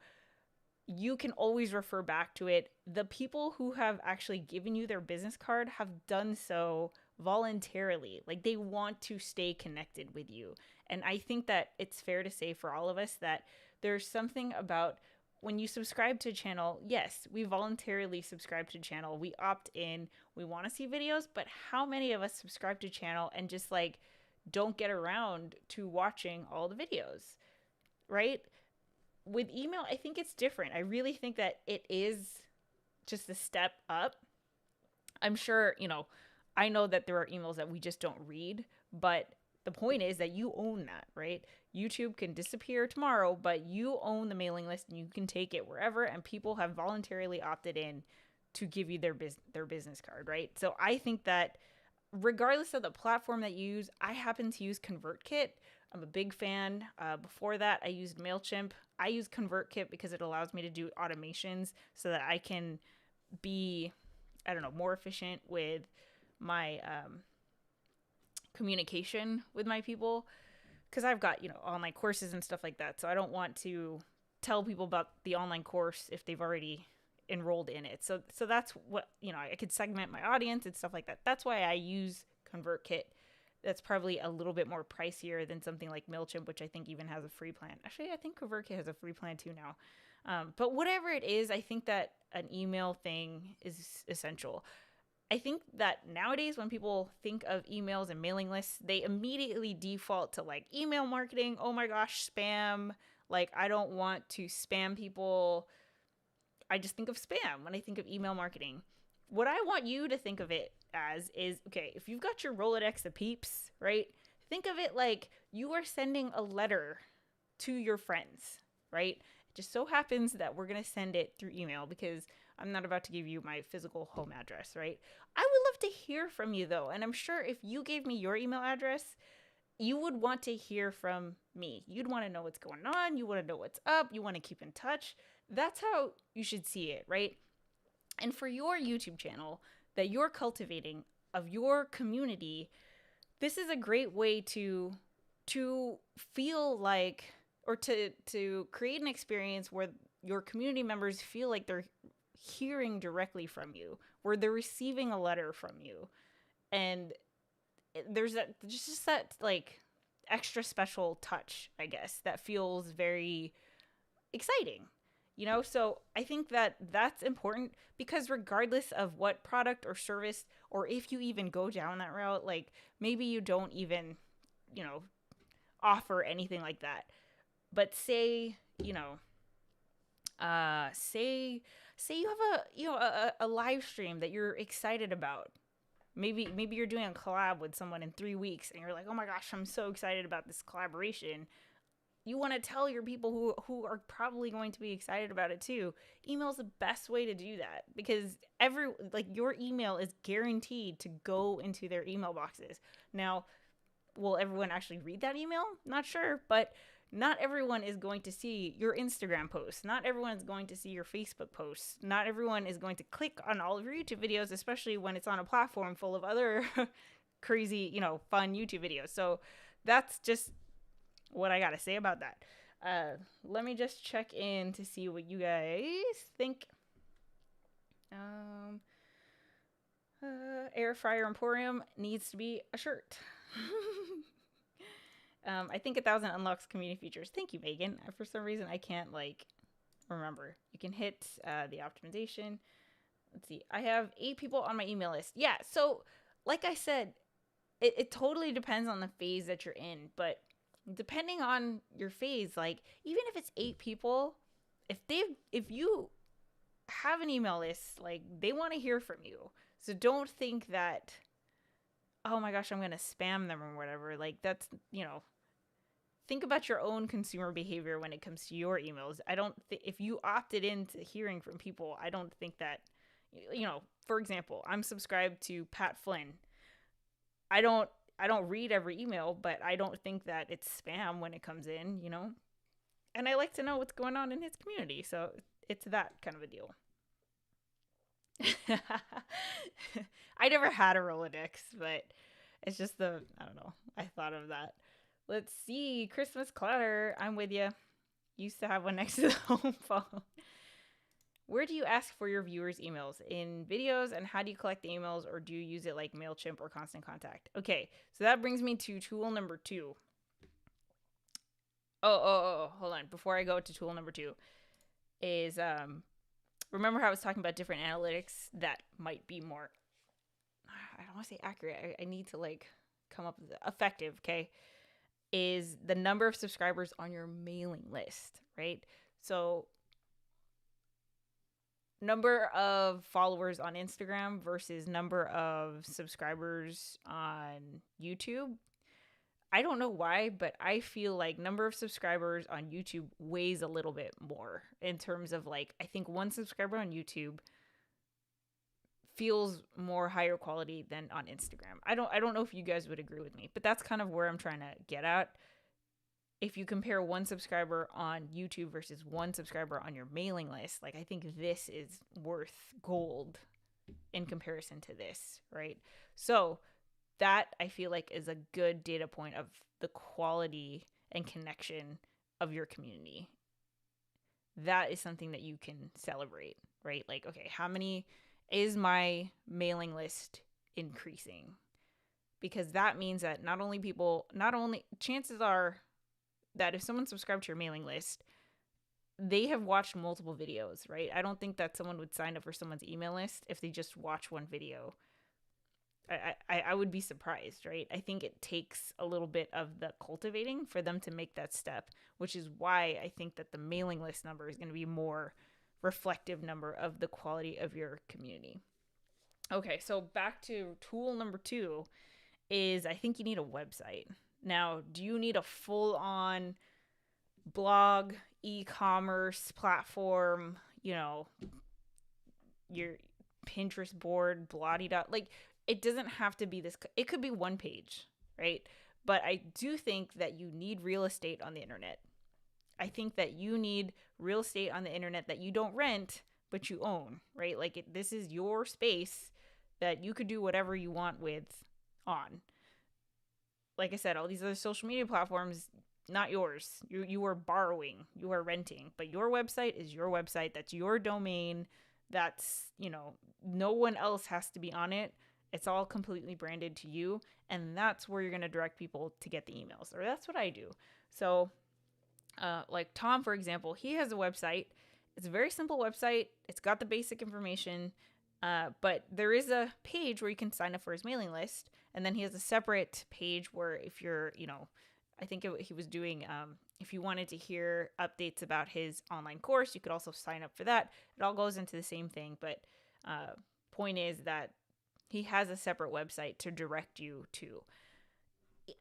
You can always refer back to it. The people who have actually given you their business card have done so voluntarily. Like, they want to stay connected with you. And I think that it's fair to say for all of us that there's something about when you subscribe to a channel, yes, we voluntarily subscribe to a channel. We opt in. We want to see videos. But how many of us subscribe to a channel and just like don't get around to watching all the videos, right? With email, I think it's different. I really think that it is just a step up. I'm sure, I know that there are emails that we just don't read, but the point is that you own that, right? YouTube can disappear tomorrow, but you own the mailing list and you can take it wherever, and people have voluntarily opted in to give you their business card, right? So I think that regardless of the platform that you use, I happen to use Convertkit. I'm a big fan. Before that, I used MailChimp. I use Convertkit because it allows me to do automations so that I can be, more efficient with my communication with my people. Because I've got, online courses and stuff like that. So I don't want to tell people about the online course if they've already enrolled in it. So that's what, I could segment my audience and stuff like that. That's why I use Convertkit. That's probably a little bit more pricier than something like MailChimp, which I think even has a free plan. Actually, I think Convertkit has a free plan too now. But whatever it is, I think that an email thing is essential. I think that nowadays when people think of emails and mailing lists, they immediately default to like email marketing. Oh my gosh, spam. Like, I don't want to spam people. I just think of spam when I think of email marketing. What I want you to think of it as is, okay, if you've got your Rolodex of peeps, right? Think of it like you are sending a letter to your friends, right? It just so happens that we're going to send it through email because I'm not about to give you my physical home address, right? I would love to hear from you though. And I'm sure if you gave me your email address, you would want to hear from me. You'd want to know what's going on. You want to know what's up. You want to keep in touch. That's how you should see it, right? And for your YouTube channel that you're cultivating of your community, this is a great way to feel like, or to create an experience where your community members feel like they're hearing directly from you, where they're receiving a letter from you. And there's just that like extra special touch, I guess, that feels very exciting, So I think that that's important, because regardless of what product or service, or if you even go down that route, like maybe you don't even, offer anything like that. But say, say you have a live stream that you're excited about. Maybe you're doing a collab with someone in 3 weeks and you're like, oh my gosh, I'm so excited about this collaboration. You want to tell your people who are probably going to be excited about it too. Email is the best way to do that, because your email is guaranteed to go into their email boxes. Now, will everyone actually read that email? Not sure, but not everyone is going to see your Instagram posts. Not everyone is going to see your Facebook posts. Not everyone is going to click on all of your YouTube videos, especially when it's on a platform full of other crazy, fun YouTube videos. So that's just what I got to say about that. Let me just check in to see what you guys think. Air Fryer Emporium needs to be a shirt. I think 1,000 unlocks community features. Thank you, Megan. For some reason, I can't remember. You can hit the optimization. Let's see. I have 8 people on my email list. Yeah. So like I said, it totally depends on the phase that you're in, but depending on your phase, like even if it's 8 people, if you have an email list, like they want to hear from you. So don't think that, oh my gosh, I'm going to spam them or whatever. Like that's, think about your own consumer behavior when it comes to your emails. If you opted into hearing from people, I don't think that, for example, I'm subscribed to Pat Flynn. I don't read every email, but I don't think that it's spam when it comes in, and I like to know what's going on in his community. So it's that kind of a deal. I never had a Rolodex, but it's just I don't know. I thought of that. Let's see. Christmas clutter. I'm with you. Used to have one next to the home phone. Where do you ask for your viewers' emails? In videos, and how do you collect the emails, or do you use it like MailChimp or Constant Contact? Okay, so that brings me to tool number 2. Oh, hold on. Before I go to tool number 2 is, remember how I was talking about different analytics that might be more, I don't want to say accurate. I need to come up with effective, okay? Is the number of subscribers on your mailing list, right? So number of followers on Instagram versus number of subscribers on YouTube. I don't know why, but I feel like number of subscribers on YouTube weighs a little bit more in terms of I think one subscriber on YouTube feels more higher quality than on Instagram. I don't know if you guys would agree with me, but that's kind of where I'm trying to get at. If you compare one subscriber on YouTube versus one subscriber on your mailing list, I think this is worth gold in comparison to this, right? So that I feel like is a good data point of the quality and connection of your community. That is something that you can celebrate, right? Okay, how many is my mailing list increasing? Because that means that not only chances are that if someone subscribed to your mailing list, they have watched multiple videos, right? I don't think that someone would sign up for someone's email list if they just watch one video. I would be surprised, right? I think it takes a little bit of the cultivating for them to make that step, which is why I think that the mailing list number is going to be more reflective number of the quality of your community. Okay, so back to tool number 2 is I think you need a website. Now, do you need a full-on blog, e-commerce platform, your Pinterest board, blah-de-da. Like, it doesn't have to be this. It could be one page, right? But I do think that you need real estate on the internet. I think that you need real estate on the internet that you don't rent, but you own, right? Like, this is your space that you could do whatever you want with on. Like I said, all these other social media platforms, not yours. You are borrowing, you are renting, but your website is your website. That's your domain. That's, no one else has to be on it. It's all completely branded to you. And that's where you're going to direct people to get the emails, or that's what I do. So, like Tom, for example, he has a website. It's a very simple website. It's got the basic information, but there is a page where you can sign up for his mailing list. And then he has a separate page where if you're, I think he was doing, if you wanted to hear updates about his online course, you could also sign up for that. It all goes into the same thing. But point is that he has a separate website to direct you to.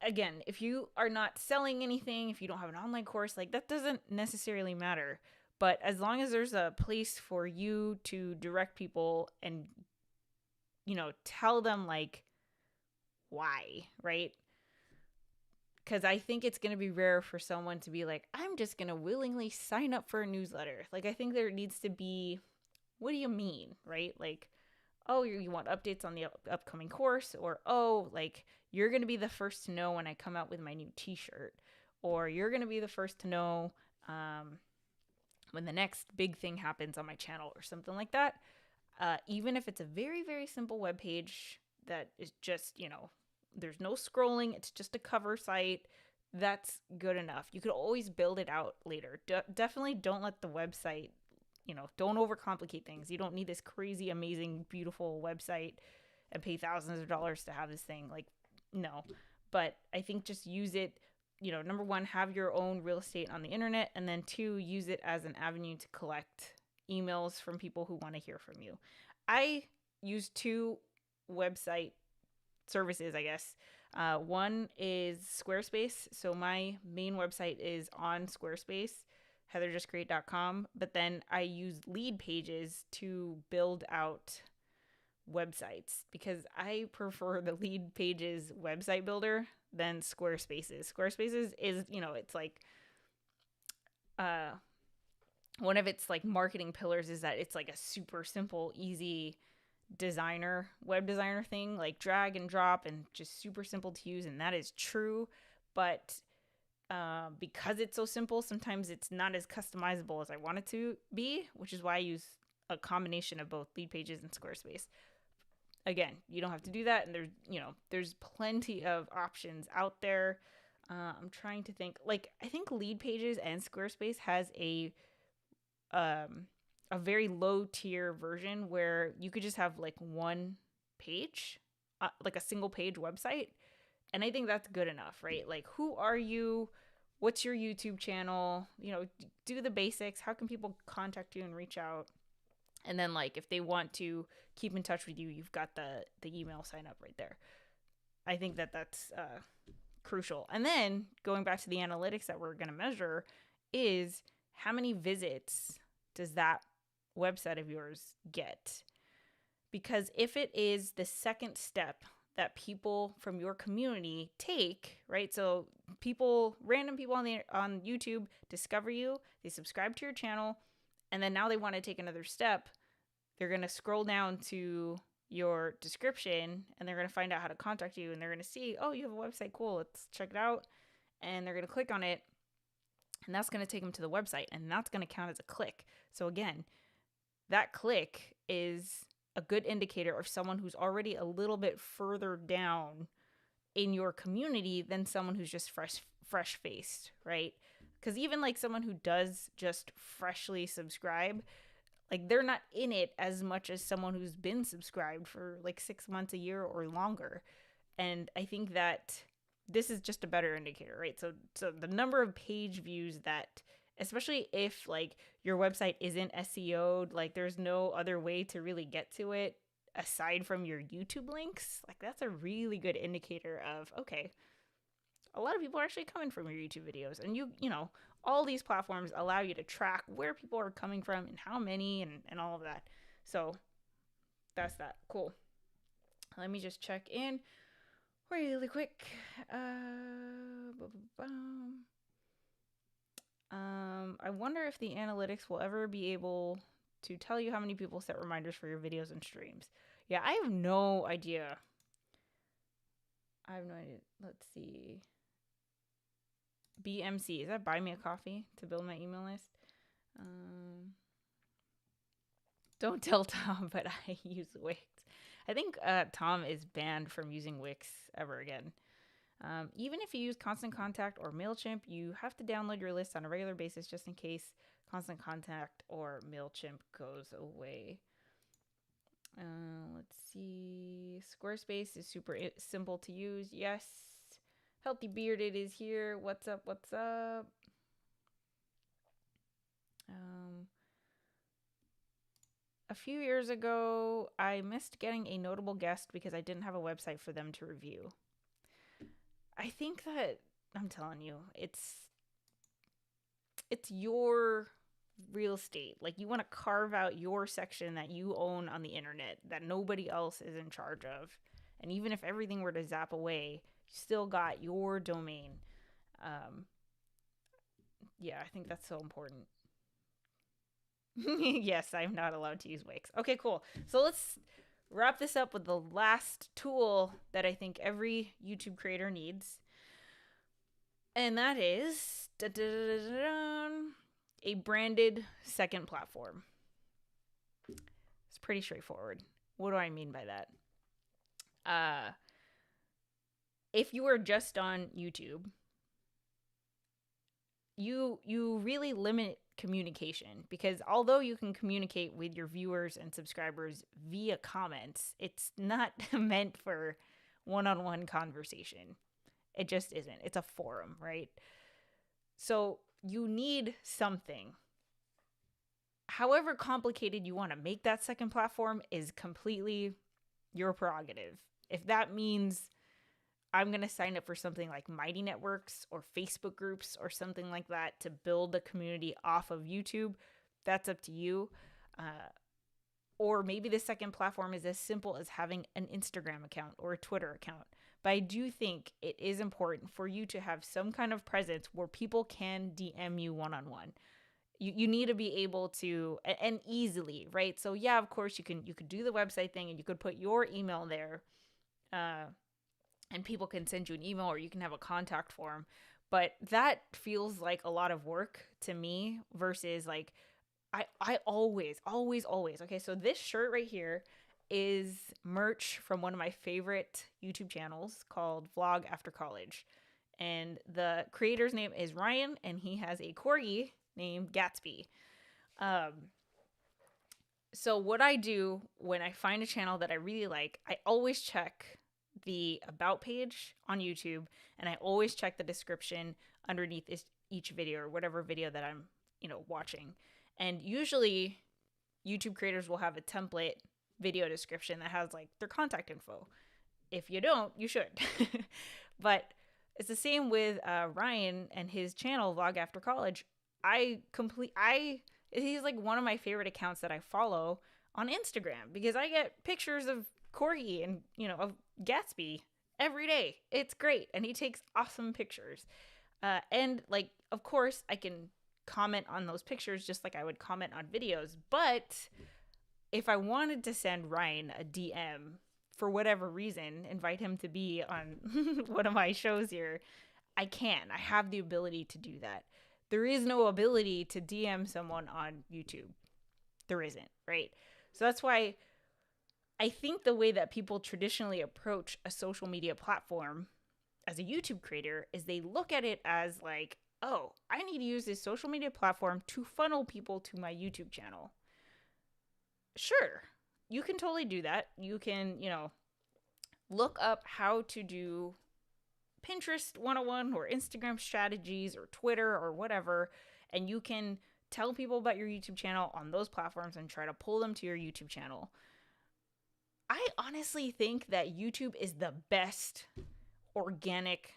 Again, if you are not selling anything, if you don't have an online course, like, that doesn't necessarily matter. But as long as there's a place for you to direct people and, tell them, like, why, right? Because I think it's going to be rare for someone to be like, I'm just going to willingly sign up for a newsletter. Like, I think there needs to be, what do you mean, right? Like, oh, you want updates on the upcoming course, or, oh, like, you're going to be the first to know when I come out with my new t-shirt, or you're going to be the first to know when the next big thing happens on my channel, or something like that. Even if it's a very, very simple web page that is just, there's no scrolling, it's just a cover site, that's good enough. You could always build it out later. Definitely don't let the website, don't overcomplicate things. You don't need this crazy, amazing, beautiful website and pay thousands of dollars to have this thing. Like, no. But I think just use it, number one, have your own real estate on the internet, and then two, use it as an avenue to collect emails from people who want to hear from you. I use two website services, I guess. One is Squarespace. So my main website is on Squarespace, heatherjustcreate.com. But then I use lead pages to build out websites because I prefer the lead pages website builder than Squarespace's. Squarespace's is, it's like, one of its like marketing pillars is that it's like a super simple, easy web designer thing, like drag and drop and just super simple to use. And that is true. But because it's so simple, sometimes it's not as customizable as I want it to be, which is why I use a combination of both lead pages and Squarespace. Again, you don't have to do that. And there's plenty of options out there. I'm trying to think, like, I think lead pages and Squarespace has a very low tier version where you could just have like one page, like a single page website. And I think that's good enough, right? Like, who are you? What's your YouTube channel? Do the basics. How can people contact you and reach out? And then, like, if they want to keep in touch with you, you've got the email sign up right there. I think that's crucial. And then going back to the analytics that we're going to measure is how many visits does that website of yours get? Because if it is the second step that people from your community take, right? So random people on YouTube discover you, they subscribe to your channel, and then now they want to take another step. They're going to scroll down to your description and they're going to find out how to contact you, and they're going to see, oh, you have a website, cool, let's check it out. And they're going to click on it, and that's going to take them to the website, and that's going to count as a click. So again, that click is a good indicator of someone who's already a little bit further down in your community than someone who's just fresh faced, right? Because even like someone who does just freshly subscribe, like, they're not in it as much as someone who's been subscribed for like 6 months, a year, or longer. And I think that this is just a better indicator, right? So the number of page views that, especially if like your website isn't SEO'd, like there's no other way to really get to it aside from your YouTube links, like that's a really good indicator of, okay, a lot of people are actually coming from your YouTube videos. And all these platforms allow you to track where people are coming from and how many and all of that. So that's that. Cool. Let me just check in really quick. I wonder if the analytics will ever be able to tell you how many people set reminders for your videos and streams. Yeah, I have no idea. Let's see. BMC. Is that buy me a coffee to build my email list? Don't tell Tom, but I use Wix. I think Tom is banned from using Wix ever again. Even if you use Constant Contact or MailChimp, you have to download your list on a regular basis just in case Constant Contact or MailChimp goes away. Let's see. Squarespace is super simple to use. Yes. Healthy Bearded is here. What's up? What's up? A few years ago, I missed getting a notable guest because I didn't have a website for them to review. I think that, I'm telling you, it's your real estate. Like, you want to carve out your section that you own on the internet that nobody else is in charge of. And even if everything were to zap away, you still got your domain. Yeah, I think that's so important. Yes, I'm not allowed to use Wix. Okay, cool. So let's wrap this up with the last tool that I think every YouTube creator needs. And that is a branded second platform. It's pretty straightforward. What do I mean by that? If you are just on YouTube, you really limit communication, because although you can communicate with your viewers and subscribers via comments, it's not meant for one-on-one conversation. It just isn't. It's a forum, right? So you need something. However complicated you want to make that second platform is completely your prerogative. If that means I'm going to sign up for something like Mighty Networks or Facebook groups or something like that to build a community off of YouTube, that's up to you. Or maybe the second platform is as simple as having an Instagram account or a Twitter account. But I do think it is important for you to have some kind of presence where people can DM you one-on-one. You need to be able to, and easily, right? So yeah, of course you could do the website thing and you could put your email there, and people can send you an email, or you can have a contact form. But that feels like a lot of work to me versus like, I always, okay, so this shirt right here is merch from one of my favorite YouTube channels called Vlog After College. And the creator's name is Ryan, and he has a corgi named Gatsby. So what I do when I find a channel that I really like, I always check the about page on YouTube, and I always check the description underneath each video or whatever video that I'm, watching. And usually YouTube creators will have a template video description that has like their contact info. If you don't, you should. But it's the same with Ryan and his channel Vlog After College. He's like one of my favorite accounts that I follow on Instagram, because I get pictures of corgi and of Gatsby every day. It's great, and he takes awesome pictures. And like, of course, I can comment on those pictures just like I would comment on videos. But if I wanted to send Ryan a DM for whatever reason, invite him to be on one of my shows here, I can. I have the ability to do that. There is no ability to DM someone on YouTube. There isn't, right? So that's why I think the way that people traditionally approach a social media platform as a YouTube creator is they look at it as like, oh, I need to use this social media platform to funnel people to my YouTube channel. Sure, you can totally do that. You can, look up how to do Pinterest 101 or Instagram strategies or Twitter or whatever, and you can tell people about your YouTube channel on those platforms and try to pull them to your YouTube channel. I honestly think that YouTube is the best organic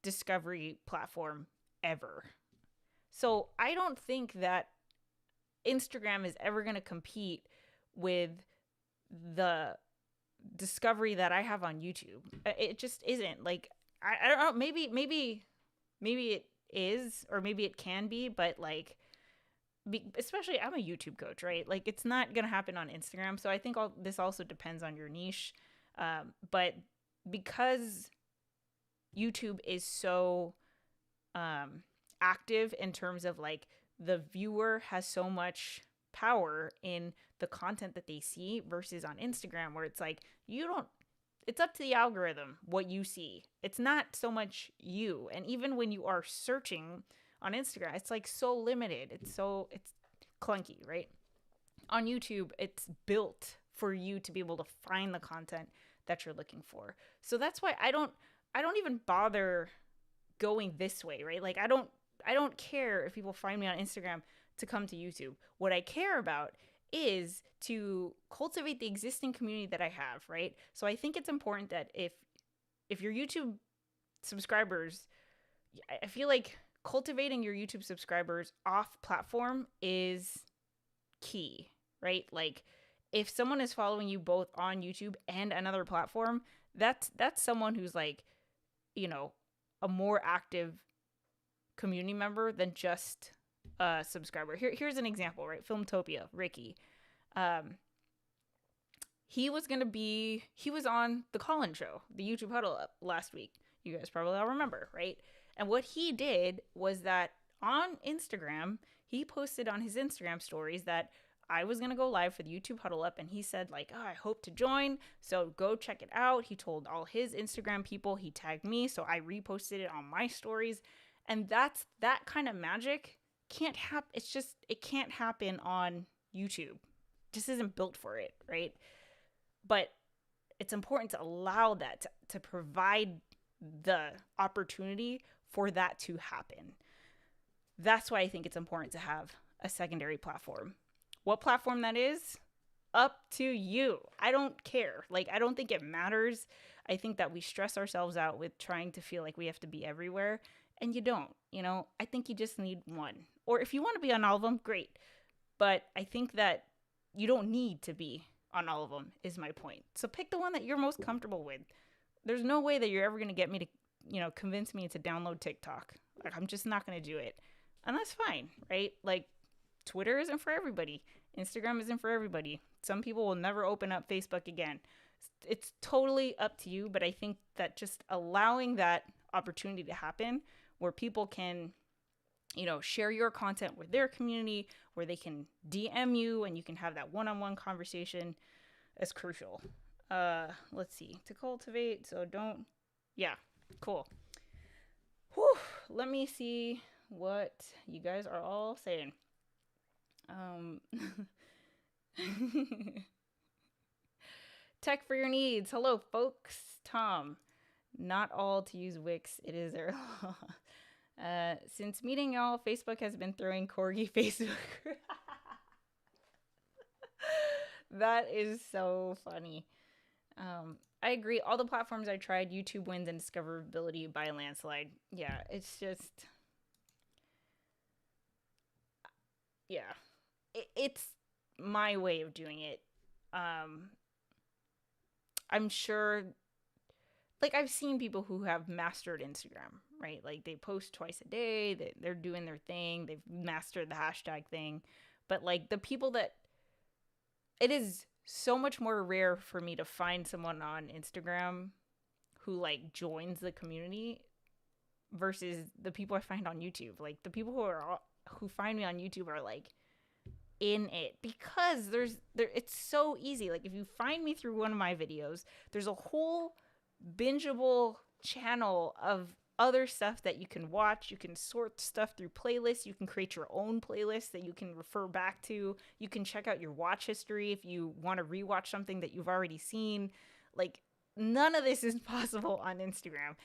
discovery platform ever. So I don't think that Instagram is ever going to compete with the discovery that I have on YouTube. It just isn't. Like, I don't know, maybe it is, or maybe it can be, but like, especially I'm a YouTube coach, right? Like, it's not gonna happen on Instagram. So I think this also depends on your niche. But because YouTube is so active in terms of like, the viewer has so much power in the content that they see versus on Instagram, where it's like, it's up to the algorithm what you see. It's not so much you. And even when you are searching on Instagram, it's like so limited. It's clunky, right? On YouTube, it's built for you to be able to find the content that you're looking for. So that's why I don't even bother going this way, right? Like, I don't care if people find me on Instagram to come to YouTube. What I care about is to cultivate the existing community that I have, right? So I think it's important that if your YouTube subscribers, I feel like cultivating your YouTube subscribers off platform is key, right? Like, if someone is following you both on YouTube and another platform, that's someone who's like, a more active community member than just a subscriber. Here's an example, right? Filmtopia, Ricky. He was on the Colin show, the YouTube Huddle last week. You guys probably all remember, right? And what he did was that on Instagram, he posted on his Instagram stories that I was going to go live for the YouTube Huddle Up, and he said like, I hope to join, so go check it out. He told all his Instagram people, he tagged me, so I reposted it on my stories. And that kind of magic can't happen. It can't happen on YouTube. It just isn't built for it, right? But it's important to allow that, to provide the opportunity for that to happen. That's why I think it's important to have a secondary platform. What platform that is, up to you. I don't care. Like, I don't think it matters. I think that we stress ourselves out with trying to feel like we have to be everywhere, and you don't. I think you just need one. Or if you want to be on all of them, great. But I think that you don't need to be on all of them, is my point. So pick the one that you're most comfortable with. There's no way that you're ever going to get me to, convince me to download TikTok. Like, I'm just not going to do it. And that's fine, right? Like, Twitter isn't for everybody. Instagram isn't for everybody. Some people will never open up Facebook again. It's totally up to you, but I think that just allowing that opportunity to happen where people can, share your content with their community, where they can DM you and you can have that one-on-one conversation is crucial. Let's see. To cultivate, yeah, cool. Whew, let me see what you guys are all saying. Tech for your needs. Hello, folks. Tom. Not all to use Wix. It is their law. Since meeting y'all, Facebook has been throwing corgi Facebook. That is so funny. I agree. All the platforms I tried, YouTube wins and discoverability by a landslide. Yeah, it's just... Yeah. It's my way of doing it. I'm sure, like, I've seen people who have mastered Instagram, right? Like, they post twice a day, they're doing their thing, they've mastered the hashtag thing. But, like, the people that, it is so much more rare for me to find someone on Instagram who, like, joins the community versus the people I find on YouTube. Like, the people who find me on YouTube are, like, in it, because it's so easy. Like, if you find me through one of my videos, there's a whole bingeable channel of other stuff that you can watch. You can sort stuff through playlists. You can create your own playlist that you can refer back to. You can check out your watch history if you want to rewatch something that you've already seen. Like, none of this is possible on Instagram.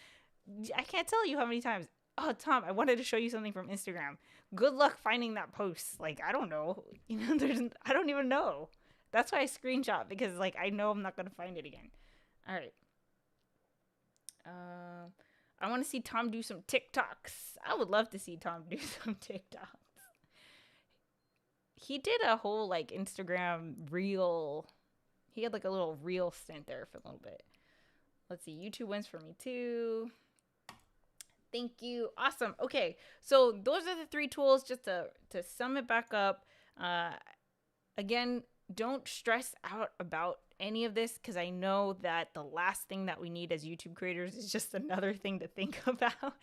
I can't tell you how many times, oh, Tom, I wanted to show you something from Instagram. Good luck finding that post. Like, I don't know. I don't even know. That's why I screenshot, because, like, I know I'm not going to find it again. All right. I want to see Tom do some TikToks. I would love to see Tom do some TikToks. He did a whole, like, Instagram reel He had like a little reel stint there for a little bit. Let's see. YouTube wins for me too. Thank you. Awesome. Okay. So those are the 3 tools just to sum it back up. Again, don't stress out about any of this, because I know that the last thing that we need as YouTube creators is just another thing to think about.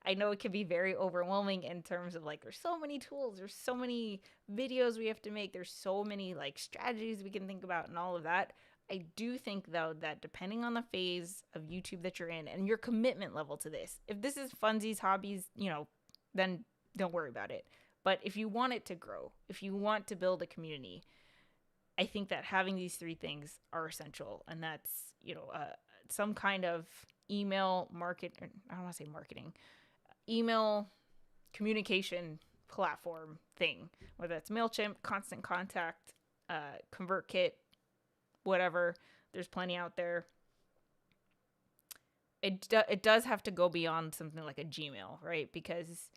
I know it can be very overwhelming in terms of like, there's so many tools, there's so many videos we have to make, there's so many like strategies we can think about and all of that. I do think though that depending on the phase of YouTube that you're in and your commitment level to this, if this is funsies, hobbies, then don't worry about it. But if you want it to grow, if you want to build a community, I think that having these 3 things are essential. And that's, some kind of email email communication platform thing, whether it's MailChimp, Constant Contact, Convertkit, whatever. There's plenty out there. It does have to go beyond something like a Gmail, right? Because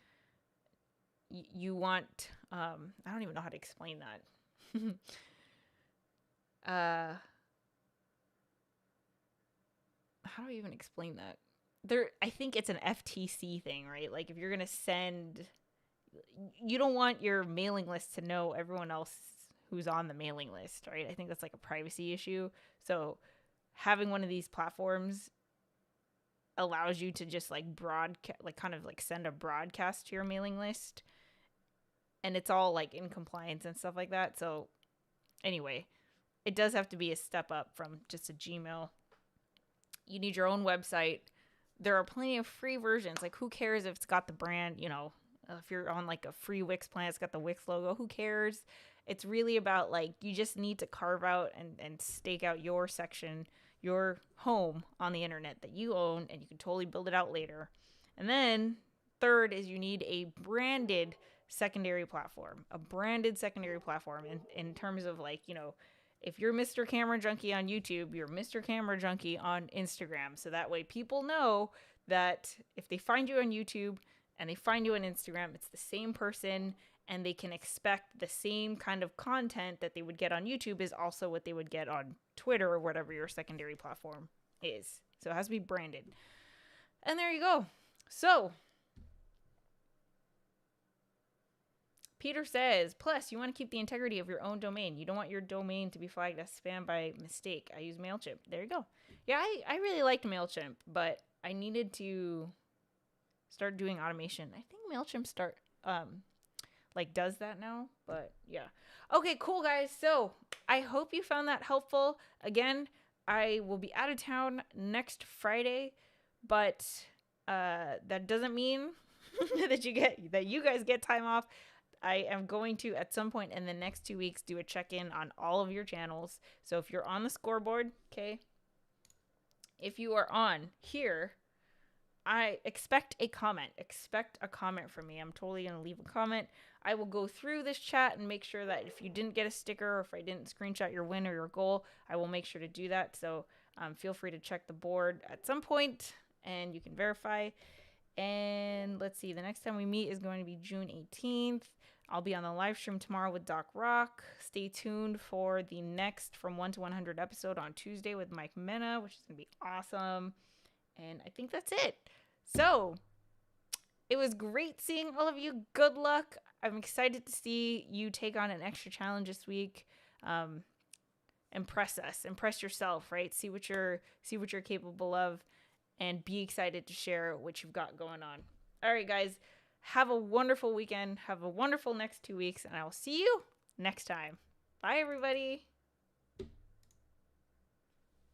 you want, I don't even know how to explain that. How do I even explain that? I think it's an FTC thing, right? Like if you're going to send, you don't want your mailing list to know everyone else who's on the mailing list, right? I think that's like a privacy issue. So having one of these platforms allows you to just like send a broadcast to your mailing list, and it's all like in compliance and stuff like that. So anyway, it does have to be a step up from just a Gmail. You need your own website. There are plenty of free versions. Like, who cares if it's got the brand, if you're on like a free Wix plan, it's got the Wix logo, who cares? It's really about like, you just need to carve out and stake out your section, your home on the internet that you own, and you can totally build it out later. And then third is you need a branded secondary platform, in terms of like, if you're Mr. Camera Junkie on YouTube, you're Mr. Camera Junkie on Instagram. So that way people know that if they find you on YouTube and they find you on Instagram, it's the same person, and they can expect the same kind of content that they would get on YouTube is also what they would get on Twitter or whatever your secondary platform is. So it has to be branded. And there you go. So Peter says, plus, you want to keep the integrity of your own domain. You don't want your domain to be flagged as spam by mistake. I use MailChimp. There you go. Yeah, I really liked MailChimp, but I needed to start doing automation. I think MailChimp does that now, but yeah. Okay, cool, guys. So I hope you found that helpful. Again, I will be out of town next Friday, but that doesn't mean that you guys get time off. I am going to, at some point in the next 2 weeks, do a check-in on all of your channels. So if you're on the scoreboard, okay, if you are on here, I expect a comment. Expect a comment from me. I'm totally going to leave a comment. I will go through this chat and make sure that if you didn't get a sticker or if I didn't screenshot your win or your goal, I will make sure to do that. So feel free to check the board at some point and you can verify. And let's see, the next time we meet is going to be June 18th. I'll be on the live stream tomorrow with Doc Rock. Stay tuned for the next From 1 to 100 episode on Tuesday with Mike Menna, which is going to be awesome. And I think that's it. So it was great seeing all of you. Good luck. I'm excited to see you take on an extra challenge this week. Impress us. Impress yourself, right? See what you're capable of, and be excited to share what you've got going on. All right, guys. Have a wonderful weekend. Have a wonderful next 2 weeks, and I will see you next time. Bye, everybody.